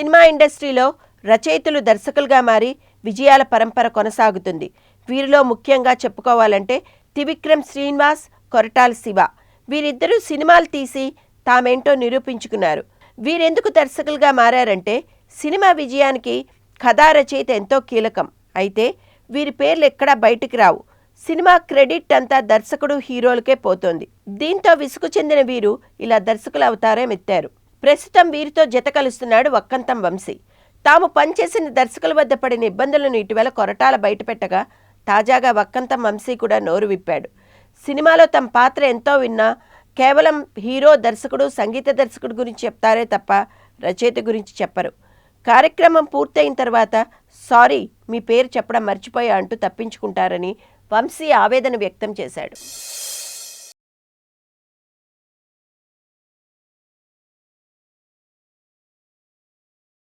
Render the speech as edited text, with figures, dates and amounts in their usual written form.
Cinema ఇండస్ట్రీలో రచయితలు దర్శకులుగా మారి విజయాల పరంపర కొనసాగుతుంది. వీరిలో ముఖ్యంగా చెప్పుకోవాలంటే త్రివిక్రమ్ శ్రీనివాస్, కొరటాల శివ. వీరిద్దరూ సినిమాలు తీసి తామేంటో నిరూపించుకున్నారు. వీరెందుకు దర్శకులుగా మారారంటే సినిమా విజయానికి కథా రచయిత ఎంతో కీలకం. అయితే వీరి పేర్లు ఎక్కడా బయటికి రావు. సినిమా క్రెడిట్ అంతా దర్శకుడు, హీరోలకే పోతోంది. దీంతో విసుగు చెందిన వీరు ఇలా దర్శకుల అవతారం ఎత్తారు. ప్రస్తుతం వీరితో జత కలుస్తున్నాడు వక్కంతం వంశీ. తాము పనిచేసిన దర్శకుల వద్ద పడిన ఇబ్బందులను ఇటీవల కొరటాల బయటపెట్టగా తాజాగా వక్కంతం వంశీ కూడా నోరు విప్పాడు. సినిమాలో తమ పాత్ర ఎంతో విన్నా కేవలం హీరో, దర్శకుడు, సంగీత దర్శకుడు గురించి చెప్తారే తప్ప రచయిత గురించి చెప్పరు. కార్యక్రమం పూర్తయిన తర్వాత సారీ మీ పేరు చెప్పడం మర్చిపోయా అంటూ తప్పించుకుంటారని వంశీ ఆవేదన వ్యక్తం చేశాడు.